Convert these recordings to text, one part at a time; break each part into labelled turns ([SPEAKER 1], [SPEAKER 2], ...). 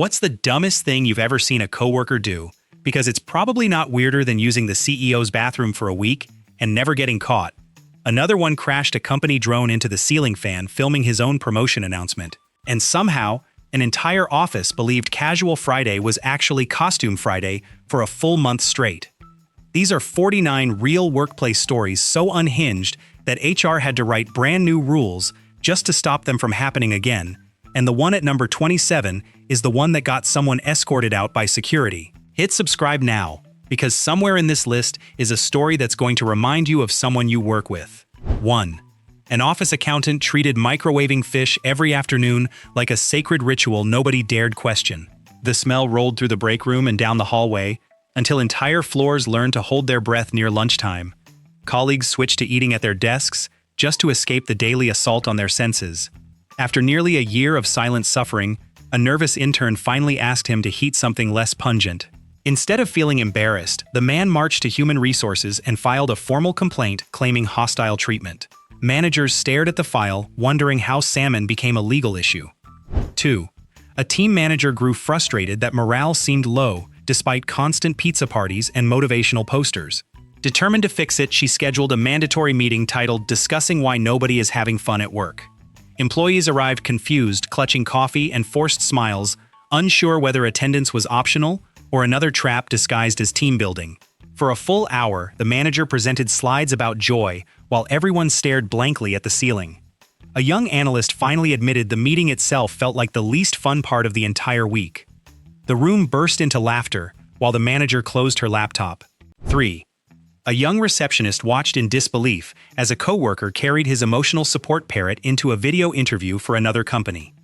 [SPEAKER 1] What's the dumbest thing you've ever seen a coworker do? Because it's probably not weirder than using the CEO's bathroom for a week and never getting caught. Another one crashed a company drone into the ceiling fan filming his own promotion announcement. And somehow, an entire office believed Casual Friday was actually Costume Friday for a full month straight. These are 49 real workplace stories so unhinged that HR had to write brand new rules just to stop them from happening again. And the one at number 27 is the one that got someone escorted out by security. Hit subscribe now, because somewhere in this list is a story that's going to remind you of someone you work with. 1. An office accountant treated microwaving fish every afternoon like a sacred ritual nobody dared question. The smell rolled through the break room and down the hallway until entire floors learned to hold their breath near lunchtime. Colleagues switched to eating at their desks just to escape the daily assault on their senses. After nearly a year of silent suffering, a nervous intern finally asked him to heat something less pungent. Instead of feeling embarrassed, the man marched to Human Resources and filed a formal complaint claiming hostile treatment. Managers stared at the file, wondering how salmon became a legal issue. 2. A team manager grew frustrated that morale seemed low despite constant pizza parties and motivational posters. Determined to fix it, she scheduled a mandatory meeting titled "Discussing Why Nobody is Having Fun at Work." Employees arrived confused, clutching coffee and forced smiles, unsure whether attendance was optional or another trap disguised as team building. For a full hour, the manager presented slides about joy while everyone stared blankly at the ceiling. A young analyst finally admitted the meeting itself felt like the least fun part of the entire week. The room burst into laughter while the manager closed her laptop. 3. A young receptionist watched in disbelief as a coworker carried his emotional support parrot into a video interview for another company.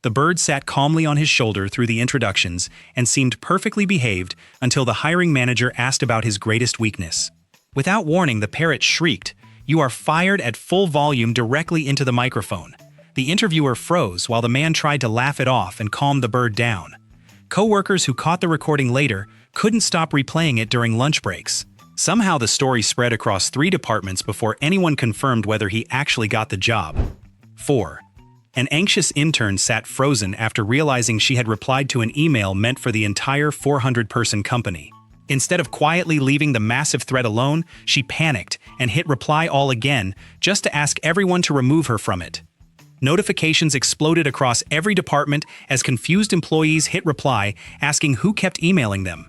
[SPEAKER 1] The bird sat calmly on his shoulder through the introductions and seemed perfectly behaved until the hiring manager asked about his greatest weakness. Without warning, the parrot shrieked, "You are fired," at full volume directly into the microphone. The interviewer froze while the man tried to laugh it off and calm the bird down. Coworkers who caught the recording later couldn't stop replaying it during lunch breaks. Somehow the story spread across 3 departments before anyone confirmed whether he actually got the job. 4. An anxious intern sat frozen after realizing she had replied to an email meant for the entire 400-person company. Instead of quietly leaving the massive thread alone, she panicked and hit reply all again just to ask everyone to remove her from it. Notifications exploded across every department as confused employees hit reply asking who kept emailing them.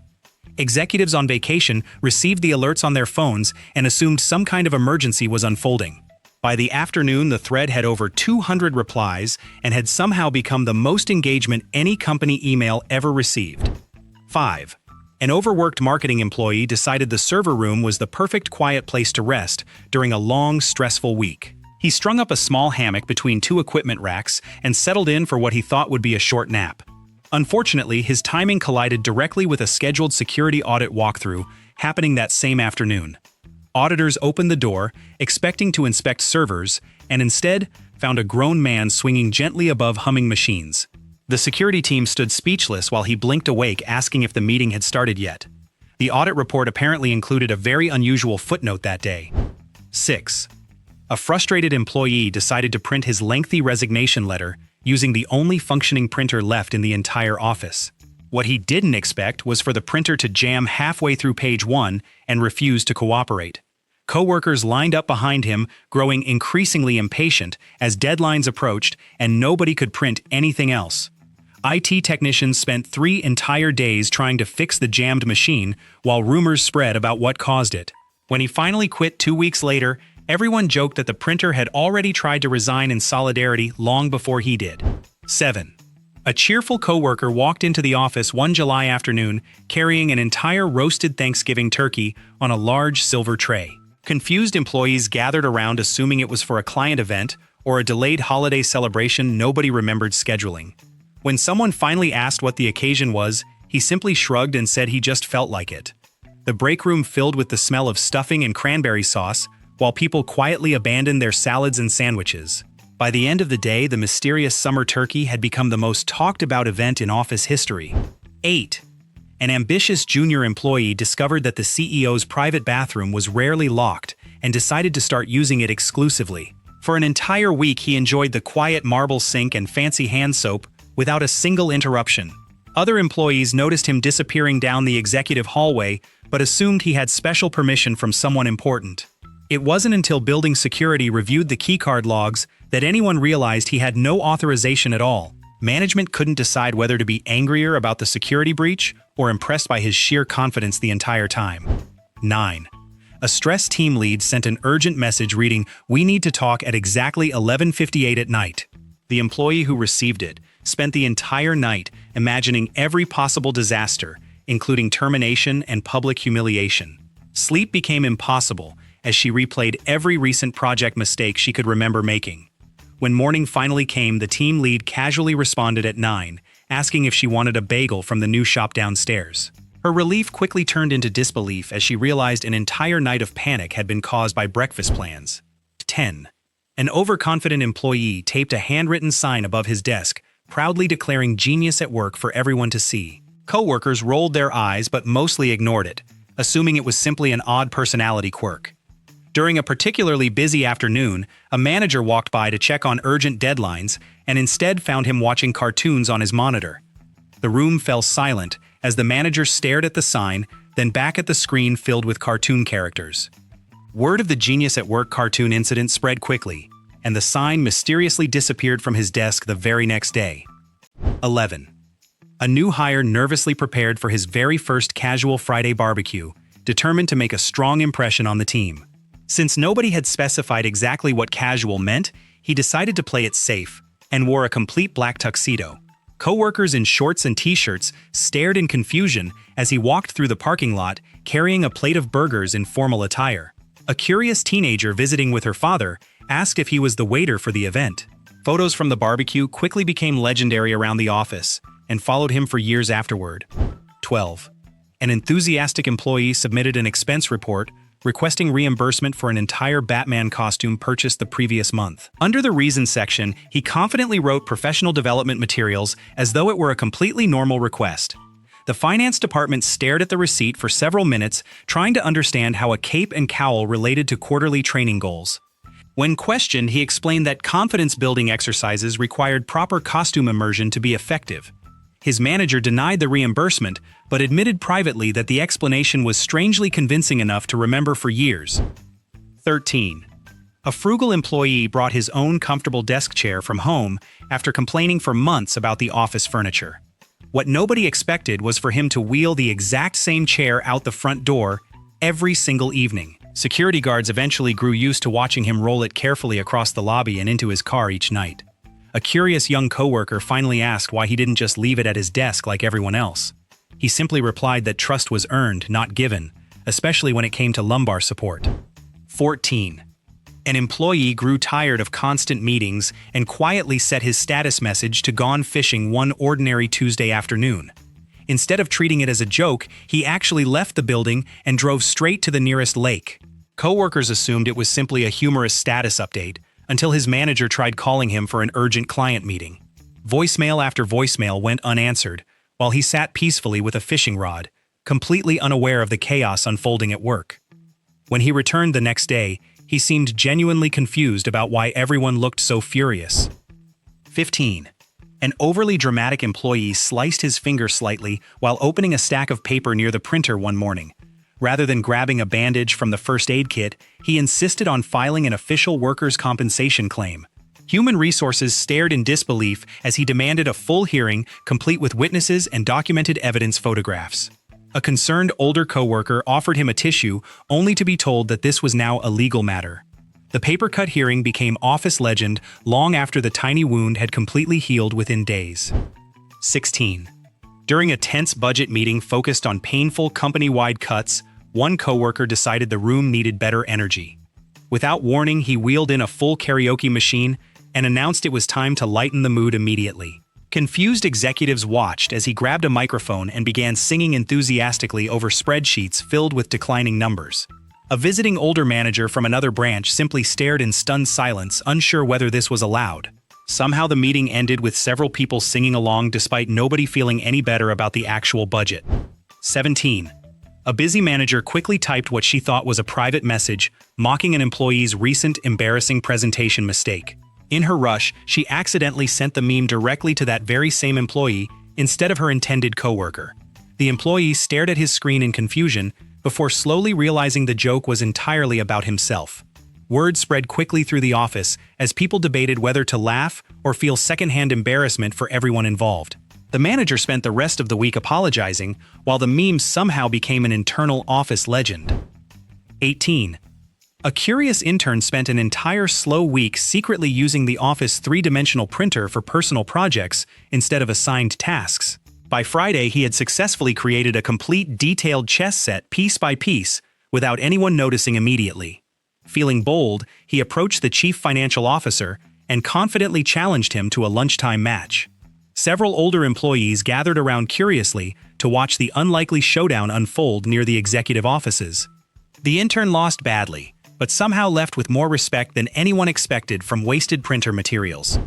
[SPEAKER 1] Executives on vacation received the alerts on their phones and assumed some kind of emergency was unfolding. By the afternoon, the thread had over 200 replies and had somehow become the most engagement any company email ever received. 5. An overworked marketing employee decided the server room was the perfect quiet place to rest during a long, stressful week. He strung up a small hammock between 2 equipment racks and settled in for what he thought would be a short nap. Unfortunately, his timing collided directly with a scheduled security audit walkthrough happening that same afternoon. Auditors opened the door, expecting to inspect servers, and instead found a grown man swinging gently above humming machines. The security team stood speechless while he blinked awake, asking if the meeting had started yet. The audit report apparently included a very unusual footnote that day. 6. A frustrated employee decided to print his lengthy resignation letter using the only functioning printer left in the entire office. What he didn't expect was for the printer to jam halfway through page 1 and refuse to cooperate. Coworkers lined up behind him, growing increasingly impatient as deadlines approached and nobody could print anything else. IT technicians spent 3 entire days trying to fix the jammed machine while rumors spread about what caused it. When he finally quit 2 weeks later, everyone joked that the printer had already tried to resign in solidarity long before he did. 7. A cheerful coworker walked into the office one July afternoon carrying an entire roasted Thanksgiving turkey on a large silver tray. Confused employees gathered around assuming it was for a client event or a delayed holiday celebration nobody remembered scheduling. When someone finally asked what the occasion was, he simply shrugged and said he just felt like it. The break room filled with the smell of stuffing and cranberry sauce, while people quietly abandoned their salads and sandwiches. By the end of the day, the mysterious summer turkey had become the most talked-about event in office history. 8. An ambitious junior employee discovered that the CEO's private bathroom was rarely locked and decided to start using it exclusively. For an entire week, he enjoyed the quiet marble sink and fancy hand soap without a single interruption. Other employees noticed him disappearing down the executive hallway, but assumed he had special permission from someone important. It wasn't until building security reviewed the keycard logs that anyone realized he had no authorization at all. Management couldn't decide whether to be angrier about the security breach or impressed by his sheer confidence the entire time. 9. A stressed team lead sent an urgent message reading, "We need to talk at exactly 11:58 at night." The employee who received it spent the entire night imagining every possible disaster, including termination and public humiliation. Sleep became impossible as she replayed every recent project mistake she could remember making. When morning finally came, the team lead casually responded at 9, asking if she wanted a bagel from the new shop downstairs. Her relief quickly turned into disbelief as she realized an entire night of panic had been caused by breakfast plans. 10. An overconfident employee taped a handwritten sign above his desk, proudly declaring genius at work for everyone to see. Coworkers rolled their eyes but mostly ignored it, assuming it was simply an odd personality quirk. During a particularly busy afternoon, a manager walked by to check on urgent deadlines and instead found him watching cartoons on his monitor. The room fell silent as the manager stared at the sign, then back at the screen filled with cartoon characters. Word of the Genius at Work cartoon incident spread quickly, and the sign mysteriously disappeared from his desk the very next day. 11. A new hire nervously prepared for his very first casual Friday barbecue, determined to make a strong impression on the team. Since nobody had specified exactly what casual meant, he decided to play it safe and wore a complete black tuxedo. Coworkers in shorts and t-shirts stared in confusion as he walked through the parking lot carrying a plate of burgers in formal attire. A curious teenager visiting with her father asked if he was the waiter for the event. Photos from the barbecue quickly became legendary around the office and followed him for years afterward. 12. An enthusiastic employee submitted an expense report requesting reimbursement for an entire Batman costume purchased the previous month. Under the Reasons section, he confidently wrote professional development materials as though it were a completely normal request. The finance department stared at the receipt for several minutes, trying to understand how a cape and cowl related to quarterly training goals. When questioned, he explained that confidence-building exercises required proper costume immersion to be effective. His manager denied the reimbursement, but admitted privately that the explanation was strangely convincing enough to remember for years. 13. A frugal employee brought his own comfortable desk chair from home after complaining for months about the office furniture. What nobody expected was for him to wheel the exact same chair out the front door every single evening. Security guards eventually grew used to watching him roll it carefully across the lobby and into his car each night. A curious young coworker finally asked why he didn't just leave it at his desk like everyone else. He simply replied that trust was earned, not given, especially when it came to lumbar support. 14. An employee grew tired of constant meetings and quietly set his status message to gone fishing one ordinary Tuesday afternoon. Instead of treating it as a joke, he actually left the building and drove straight to the nearest lake. Coworkers assumed it was simply a humorous status update, until his manager tried calling him for an urgent client meeting. Voicemail after voicemail went unanswered, while he sat peacefully with a fishing rod, completely unaware of the chaos unfolding at work. When he returned the next day, he seemed genuinely confused about why everyone looked so furious. 15. An overly dramatic employee sliced his finger slightly while opening a stack of paper near the printer one morning. Rather than grabbing a bandage from the first aid kit, he insisted on filing an official workers' compensation claim. Human Resources stared in disbelief as he demanded a full hearing, complete with witnesses and documented evidence photographs. A concerned older coworker offered him a tissue, only to be told that this was now a legal matter. The paper-cut hearing became office legend long after the tiny wound had completely healed within days. 16. During a tense budget meeting focused on painful company-wide cuts, one coworker decided the room needed better energy. Without warning, he wheeled in a full karaoke machine and announced it was time to lighten the mood immediately. Confused executives watched as he grabbed a microphone and began singing enthusiastically over spreadsheets filled with declining numbers. A visiting older manager from another branch simply stared in stunned silence, unsure whether this was allowed. Somehow the meeting ended with several people singing along despite nobody feeling any better about the actual budget. 17. A busy manager quickly typed what she thought was a private message, mocking an employee's recent embarrassing presentation mistake. In her rush, she accidentally sent the meme directly to that very same employee, instead of her intended coworker. The employee stared at his screen in confusion before slowly realizing the joke was entirely about himself. Word spread quickly through the office as people debated whether to laugh or feel secondhand embarrassment for everyone involved. The manager spent the rest of the week apologizing, while the meme somehow became an internal office legend. 18. A curious intern spent an entire slow week secretly using the Office three-dimensional printer for personal projects instead of assigned tasks. By Friday, he had successfully created a complete detailed chess set piece by piece without anyone noticing immediately. Feeling bold, he approached the chief financial officer and confidently challenged him to a lunchtime match. Several older employees gathered around curiously to watch the unlikely showdown unfold near the executive offices. The intern lost badly, but somehow left with more respect than anyone expected from wasted printer materials.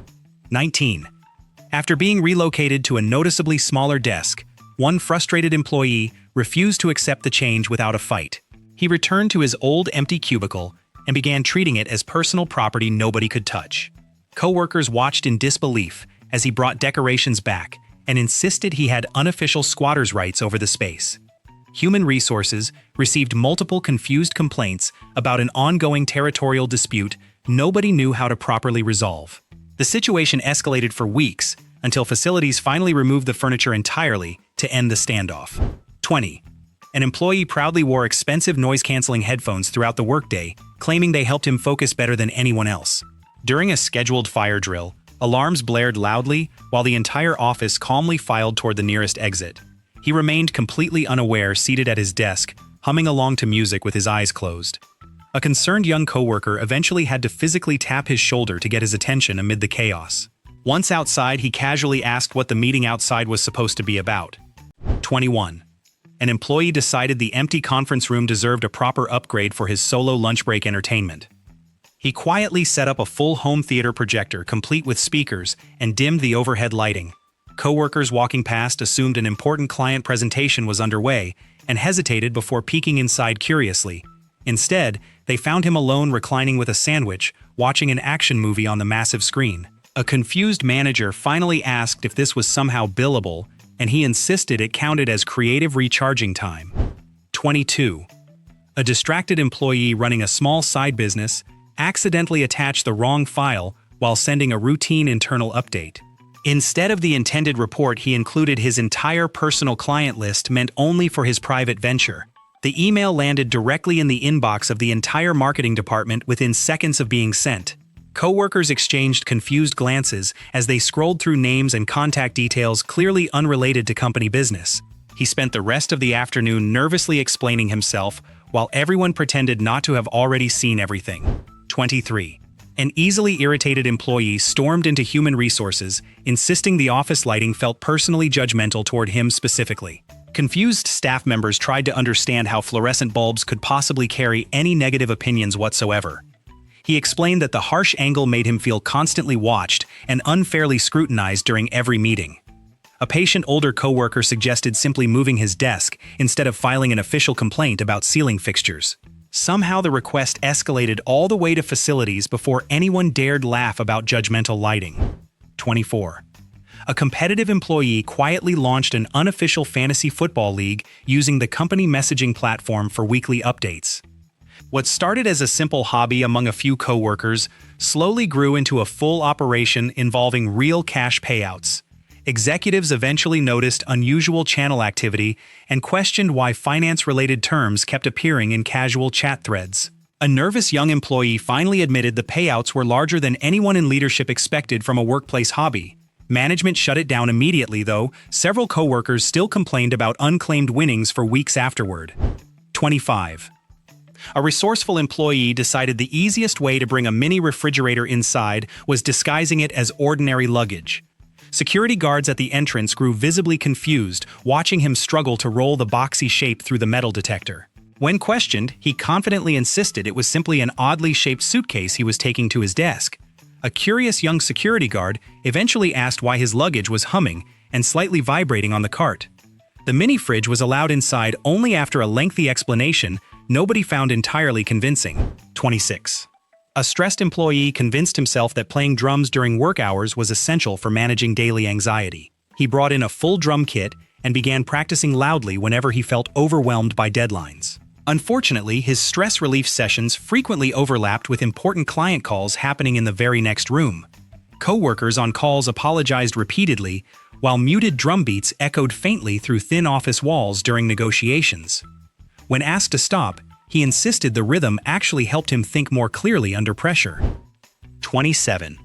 [SPEAKER 1] 19. After being relocated to a noticeably smaller desk, one frustrated employee refused to accept the change without a fight. He returned to his old empty cubicle and began treating it as personal property nobody could touch. Coworkers watched in disbelief as he brought decorations back and insisted he had unofficial squatter's rights over the space. Human Resources received multiple confused complaints about an ongoing territorial dispute nobody knew how to properly resolve. The situation escalated for weeks until facilities finally removed the furniture entirely to end the standoff. 20. An employee proudly wore expensive noise-canceling headphones throughout the workday, claiming they helped him focus better than anyone else. During a scheduled fire drill, alarms blared loudly while the entire office calmly filed toward the nearest exit. He remained completely unaware, seated at his desk, humming along to music with his eyes closed. A concerned young coworker eventually had to physically tap his shoulder to get his attention amid the chaos. Once outside, he casually asked what the meeting outside was supposed to be about. 21. An employee decided the empty conference room deserved a proper upgrade for his solo lunch break entertainment. He quietly set up a full home theater projector complete with speakers and dimmed the overhead lighting. Coworkers walking past assumed an important client presentation was underway and hesitated before peeking inside curiously. Instead, they found him alone reclining with a sandwich, watching an action movie on the massive screen. A confused manager finally asked if this was somehow billable, and he insisted it counted as creative recharging time. 22. A distracted employee running a small side business accidentally attached the wrong file while sending a routine internal update. Instead of the intended report, he included his entire personal client list meant only for his private venture. The email landed directly in the inbox of the entire marketing department within seconds of being sent. Coworkers exchanged confused glances as they scrolled through names and contact details clearly unrelated to company business. He spent the rest of the afternoon nervously explaining himself, while everyone pretended not to have already seen everything. 23. An easily irritated employee stormed into Human Resources, insisting the office lighting felt personally judgmental toward him specifically. Confused staff members tried to understand how fluorescent bulbs could possibly carry any negative opinions whatsoever. He explained that the harsh angle made him feel constantly watched and unfairly scrutinized during every meeting. A patient older coworker suggested simply moving his desk instead of filing an official complaint about ceiling fixtures. Somehow the request escalated all the way to facilities before anyone dared laugh about judgmental lighting. 24. A competitive employee quietly launched an unofficial fantasy football league using the company messaging platform for weekly updates. What started as a simple hobby among a few coworkers slowly grew into a full operation involving real cash payouts. Executives eventually noticed unusual channel activity and questioned why finance-related terms kept appearing in casual chat threads. A nervous young employee finally admitted the payouts were larger than anyone in leadership expected from a workplace hobby. Management shut it down immediately, though several coworkers still complained about unclaimed winnings for weeks afterward. 25. A resourceful employee decided the easiest way to bring a mini refrigerator inside was disguising it as ordinary luggage. Security guards at the entrance grew visibly confused, watching him struggle to roll the boxy shape through the metal detector. When questioned, he confidently insisted it was simply an oddly shaped suitcase he was taking to his desk. A curious young security guard eventually asked why his luggage was humming and slightly vibrating on the cart. The mini fridge was allowed inside only after a lengthy explanation nobody found entirely convincing. 26. A stressed employee convinced himself that playing drums during work hours was essential for managing daily anxiety. He brought in a full drum kit and began practicing loudly whenever he felt overwhelmed by deadlines. Unfortunately, his stress relief sessions frequently overlapped with important client calls happening in the very next room. Coworkers on calls apologized repeatedly, while muted drum beats echoed faintly through thin office walls during negotiations. When asked to stop, he insisted the rhythm actually helped him think more clearly under pressure. 27.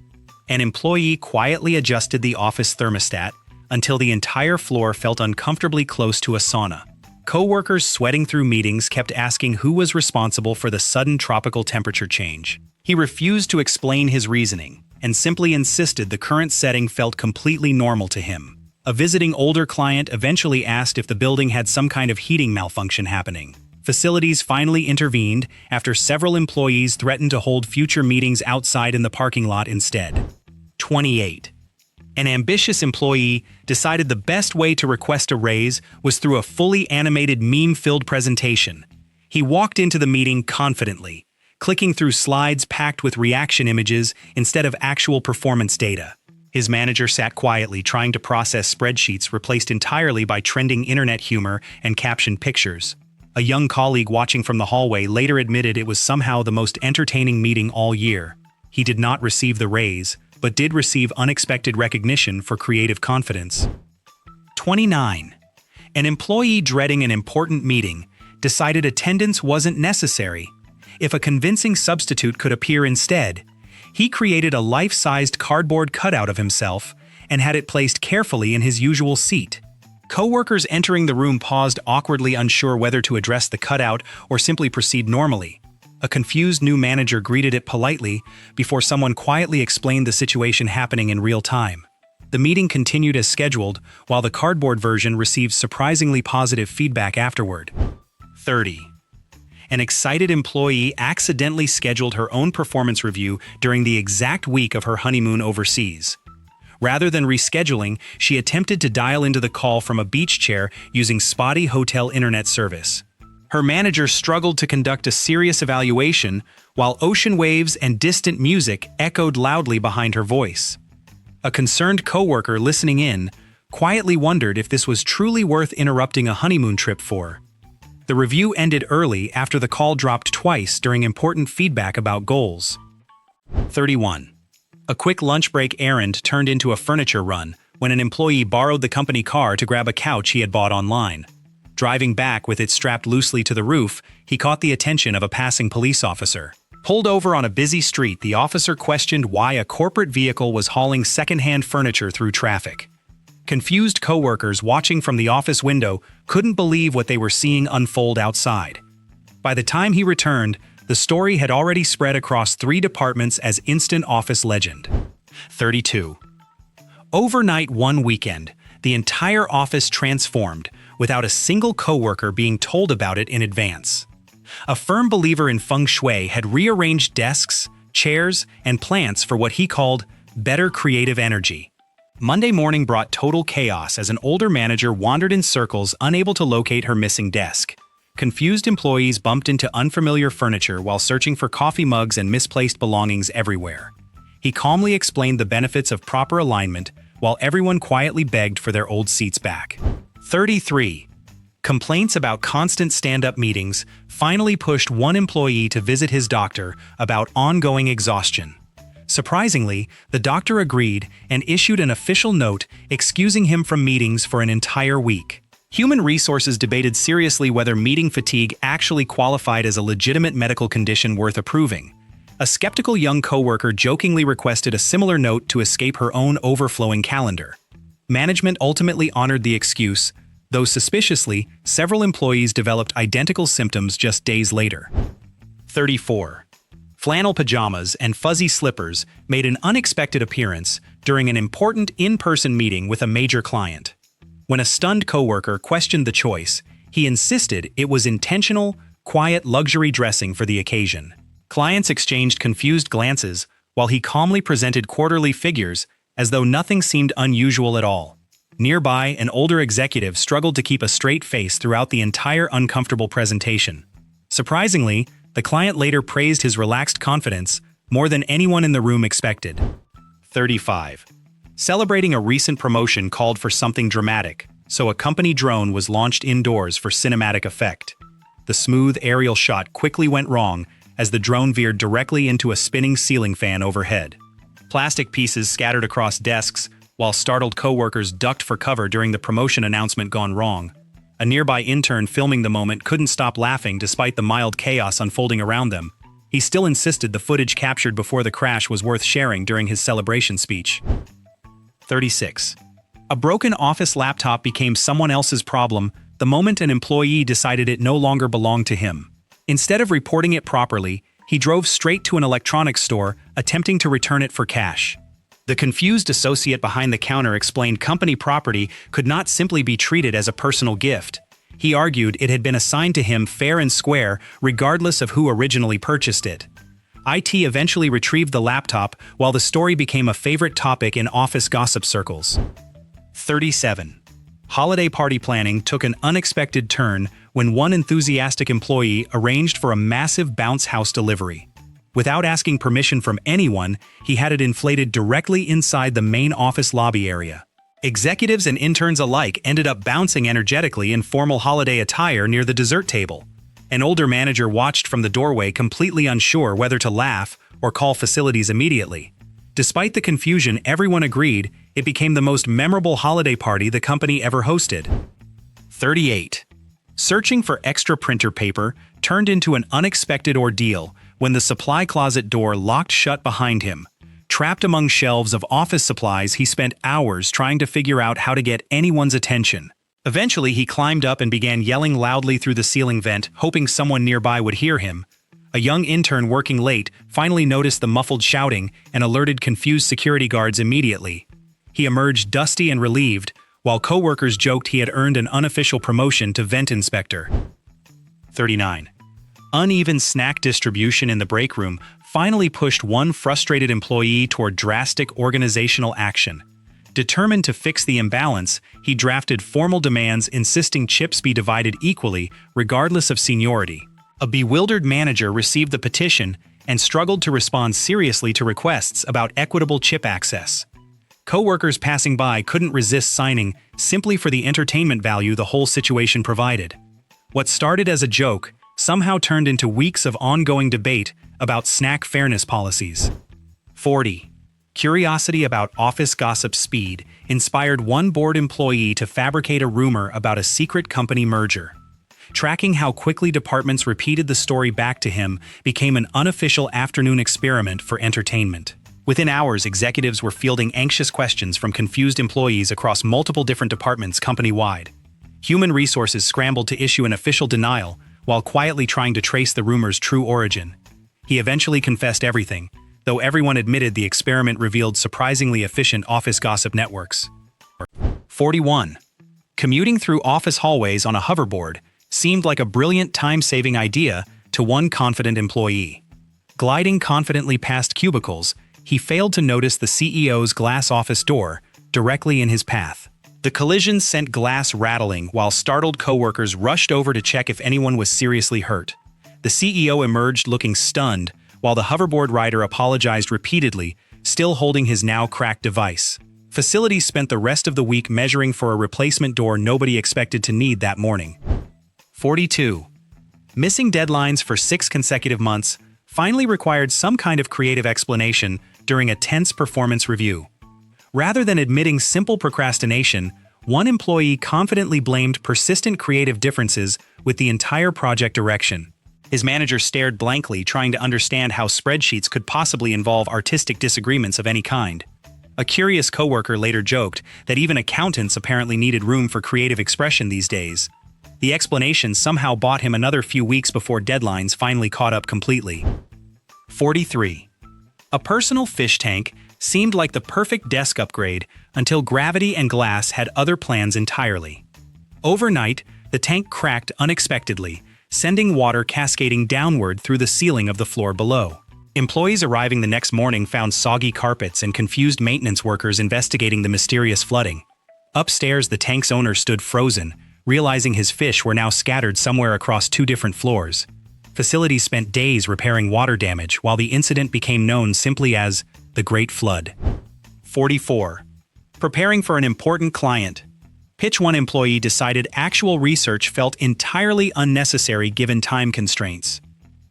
[SPEAKER 1] An employee quietly adjusted the office thermostat until the entire floor felt uncomfortably close to a sauna. Coworkers sweating through meetings kept asking who was responsible for the sudden tropical temperature change. He refused to explain his reasoning and simply insisted the current setting felt completely normal to him. A visiting older client eventually asked if the building had some kind of heating malfunction happening. Facilities finally intervened after several employees threatened to hold future meetings outside in the parking lot instead. 28. An ambitious employee decided the best way to request a raise was through a fully animated meme-filled presentation. He walked into the meeting confidently, clicking through slides packed with reaction images instead of actual performance data. His manager sat quietly trying to process spreadsheets replaced entirely by trending internet humor and captioned pictures. A young colleague watching from the hallway later admitted it was somehow the most entertaining meeting all year. He did not receive the raise, but did receive unexpected recognition for creative confidence. 29. An employee dreading an important meeting decided attendance wasn't necessary. If a convincing substitute could appear instead, he created a life-sized cardboard cutout of himself and had it placed carefully in his usual seat. Coworkers entering the room paused awkwardly, unsure whether to address the cutout or simply proceed normally. A confused new manager greeted it politely before someone quietly explained the situation happening in real time. The meeting continued as scheduled, while the cardboard version received surprisingly positive feedback afterward. 30. An excited employee accidentally scheduled her own performance review during the exact week of her honeymoon overseas. Rather than rescheduling, she attempted to dial into the call from a beach chair using spotty hotel internet service. Her manager struggled to conduct a serious evaluation, while ocean waves and distant music echoed loudly behind her voice. A concerned coworker listening in quietly wondered if this was truly worth interrupting a honeymoon trip for. The review ended early after the call dropped twice during important feedback about goals. 31. A quick lunch break errand turned into a furniture run when an employee borrowed the company car to grab a couch he had bought online. Driving back with it strapped loosely to the roof, he caught the attention of a passing police officer. Pulled over on a busy street, the officer questioned why a corporate vehicle was hauling secondhand furniture through traffic. Confused coworkers watching from the office window couldn't believe what they were seeing unfold outside. By the time he returned, the story had already spread across 3 departments as instant office legend. 32. Overnight one weekend, the entire office transformed without a single coworker being told about it in advance. A firm believer in feng shui had rearranged desks, chairs, and plants for what he called better creative energy. Monday morning brought total chaos as an older manager wandered in circles, unable to locate her missing desk. Confused employees bumped into unfamiliar furniture while searching for coffee mugs and misplaced belongings everywhere. He calmly explained the benefits of proper alignment, while everyone quietly begged for their old seats back. 33. Complaints about constant stand-up meetings finally pushed one employee to visit his doctor about ongoing exhaustion. Surprisingly, the doctor agreed and issued an official note excusing him from meetings for an entire week. Human Resources debated seriously whether meeting fatigue actually qualified as a legitimate medical condition worth approving. A skeptical young coworker jokingly requested a similar note to escape her own overflowing calendar. Management ultimately honored the excuse, though suspiciously, several employees developed identical symptoms just days later. 34. Flannel pajamas and fuzzy slippers made an unexpected appearance during an important in-person meeting with a major client. When a stunned coworker questioned the choice, he insisted it was intentional, quiet luxury dressing for the occasion. Clients exchanged confused glances while he calmly presented quarterly figures as though nothing seemed unusual at all. Nearby, an older executive struggled to keep a straight face throughout the entire uncomfortable presentation. Surprisingly, the client later praised his relaxed confidence more than anyone in the room expected. 35. Celebrating a recent promotion called for something dramatic, so a company drone was launched indoors for cinematic effect. The smooth aerial shot quickly went wrong as the drone veered directly into a spinning ceiling fan overhead. Plastic pieces scattered across desks, while startled coworkers ducked for cover during the promotion announcement gone wrong. A nearby intern filming the moment couldn't stop laughing despite the mild chaos unfolding around them. He still insisted the footage captured before the crash was worth sharing during his celebration speech. 36. A broken office laptop became someone else's problem the moment an employee decided it no longer belonged to him. Instead of reporting it properly, he drove straight to an electronics store, attempting to return it for cash. The confused associate behind the counter explained company property could not simply be treated as a personal gift. He argued it had been assigned to him fair and square, regardless of who originally purchased it. IT eventually retrieved the laptop, while the story became a favorite topic in office gossip circles. 37. Holiday party planning took an unexpected turn when one enthusiastic employee arranged for a massive bounce house delivery. Without asking permission from anyone, he had it inflated directly inside the main office lobby area. Executives and interns alike ended up bouncing energetically in formal holiday attire near the dessert table. An older manager watched from the doorway, completely unsure whether to laugh or call facilities immediately. Despite the confusion, everyone agreed it became the most memorable holiday party the company ever hosted. 38. Searching for extra printer paper turned into an unexpected ordeal when the supply closet door locked shut behind him. Trapped among shelves of office supplies, he spent hours trying to figure out how to get anyone's attention. Eventually, he climbed up and began yelling loudly through the ceiling vent, hoping someone nearby would hear him. A young intern working late finally noticed the muffled shouting and alerted confused security guards immediately. He emerged dusty and relieved, while coworkers joked he had earned an unofficial promotion to vent inspector. 39. Uneven snack distribution in the break room finally pushed one frustrated employee toward drastic organizational action. Determined to fix the imbalance, he drafted formal demands insisting chips be divided equally, regardless of seniority. A bewildered manager received the petition and struggled to respond seriously to requests about equitable chip access. Coworkers passing by couldn't resist signing simply for the entertainment value the whole situation provided. What started as a joke somehow turned into weeks of ongoing debate about snack fairness policies. 40. Curiosity about office gossip speed inspired one board employee to fabricate a rumor about a secret company merger. Tracking how quickly departments repeated the story back to him became an unofficial afternoon experiment for entertainment. Within hours, executives were fielding anxious questions from confused employees across multiple different departments company-wide. Human resources scrambled to issue an official denial while quietly trying to trace the rumor's true origin. He eventually confessed everything, though everyone admitted the experiment revealed surprisingly efficient office gossip networks. 41. Commuting through office hallways on a hoverboard seemed like a brilliant time-saving idea to one confident employee. Gliding confidently past cubicles, he failed to notice the CEO's glass office door directly in his path. The collision sent glass rattling while startled coworkers rushed over to check if anyone was seriously hurt. The CEO emerged looking stunned, while the hoverboard rider apologized repeatedly, still holding his now cracked device. Facilities spent the rest of the week measuring for a replacement door nobody expected to need that morning. 42. Missing deadlines for 6 consecutive months finally required some kind of creative explanation during a tense performance review. Rather than admitting simple procrastination, one employee confidently blamed persistent creative differences with the entire project direction. His manager stared blankly, trying to understand how spreadsheets could possibly involve artistic disagreements of any kind. A curious coworker later joked that even accountants apparently needed room for creative expression these days. The explanation somehow bought him another few weeks before deadlines finally caught up completely. 43. A personal fish tank seemed like the perfect desk upgrade until gravity and glass had other plans entirely. Overnight, the tank cracked unexpectedly, sending water cascading downward through the ceiling of the floor below. Employees arriving the next morning found soggy carpets and confused maintenance workers investigating the mysterious flooding. Upstairs, the tank's owner stood frozen, realizing his fish were now scattered somewhere across 2 different floors. Facilities spent days repairing water damage while the incident became known simply as the Great Flood. 44. Preparing for an important client. Pitch one employee decided actual research felt entirely unnecessary given time constraints.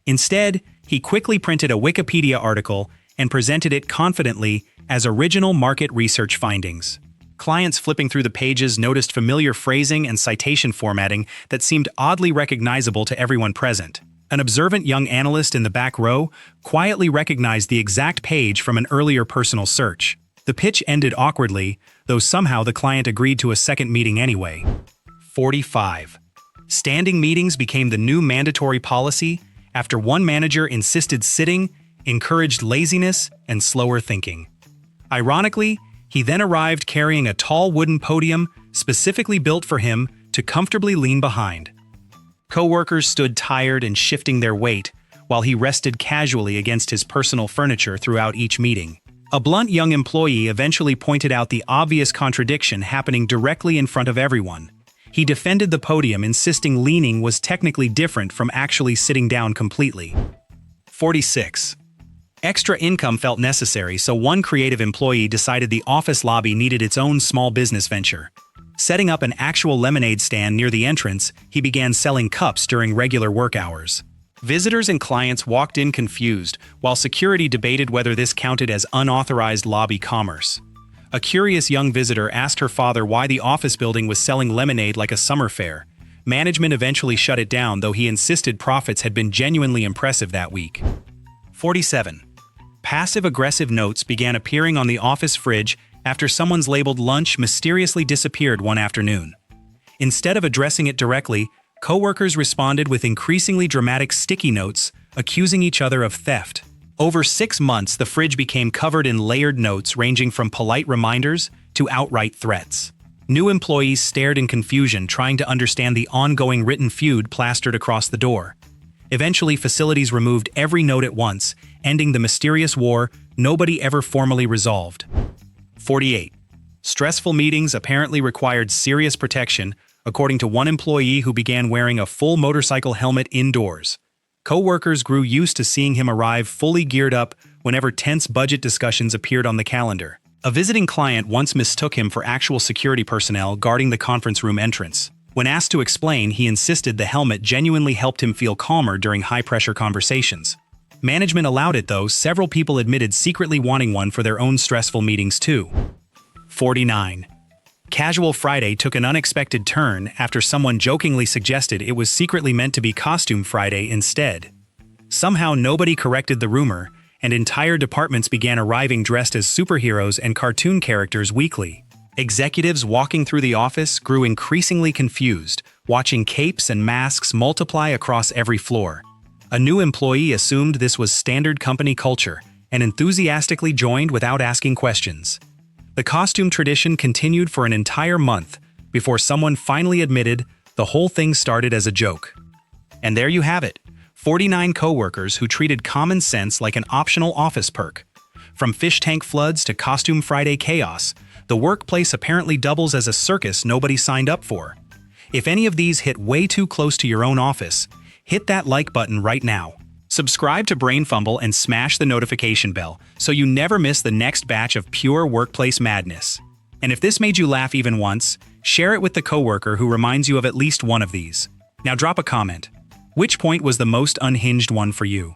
[SPEAKER 1] Instead, he quickly printed a Wikipedia article and presented it confidently as original market research findings. Clients flipping through the pages noticed familiar phrasing and citation formatting that seemed oddly recognizable to everyone present. An observant young analyst in the back row quietly recognized the exact page from an earlier personal search. The pitch ended awkwardly, though somehow the client agreed to a second meeting anyway. 45. Standing meetings became the new mandatory policy after one manager insisted sitting encouraged laziness and slower thinking. Ironically, he then arrived carrying a tall wooden podium specifically built for him to comfortably lean behind. Coworkers stood tired and shifting their weight, while he rested casually against his personal furniture throughout each meeting. A blunt young employee eventually pointed out the obvious contradiction happening directly in front of everyone. He defended the podium, insisting leaning was technically different from actually sitting down completely. 46. Extra income felt necessary, so one creative employee decided the office lobby needed its own small business venture. Setting up an actual lemonade stand near the entrance, he began selling cups during regular work hours. Visitors and clients walked in confused, while security debated whether this counted as unauthorized lobby commerce. A curious young visitor asked her father why the office building was selling lemonade like a summer fair. Management eventually shut it down, though he insisted profits had been genuinely impressive that week. 47. Passive-aggressive notes began appearing on the office fridge after someone's labeled lunch mysteriously disappeared one afternoon. Instead of addressing it directly, coworkers responded with increasingly dramatic sticky notes, accusing each other of theft. Over 6 months, the fridge became covered in layered notes ranging from polite reminders to outright threats. New employees stared in confusion, trying to understand the ongoing written feud plastered across the door. Eventually, facilities removed every note at once, ending the mysterious war nobody ever formally resolved. 48. Stressful meetings apparently required serious protection, according to one employee who began wearing a full motorcycle helmet indoors. Coworkers grew used to seeing him arrive fully geared up whenever tense budget discussions appeared on the calendar. A visiting client once mistook him for actual security personnel guarding the conference room entrance. When asked to explain, he insisted the helmet genuinely helped him feel calmer during high-pressure conversations. Management allowed it, though several people admitted secretly wanting one for their own stressful meetings too. 49. Casual Friday took an unexpected turn after someone jokingly suggested it was secretly meant to be Costume Friday instead. Somehow nobody corrected the rumor, and entire departments began arriving dressed as superheroes and cartoon characters weekly. Executives walking through the office grew increasingly confused, watching capes and masks multiply across every floor. A new employee assumed this was standard company culture and enthusiastically joined without asking questions. The costume tradition continued for an entire month before someone finally admitted the whole thing started as a joke. And there you have it, 49 coworkers who treated common sense like an optional office perk. From fish tank floods to Costume Friday chaos, the workplace apparently doubles as a circus nobody signed up for. If any of these hit way too close to your own office, hit that like button right now. Subscribe to BrainFumble and smash the notification bell so you never miss the next batch of pure workplace madness. And if this made you laugh even once, share it with the coworker who reminds you of at least one of these. Now drop a comment. Which point was the most unhinged one for you?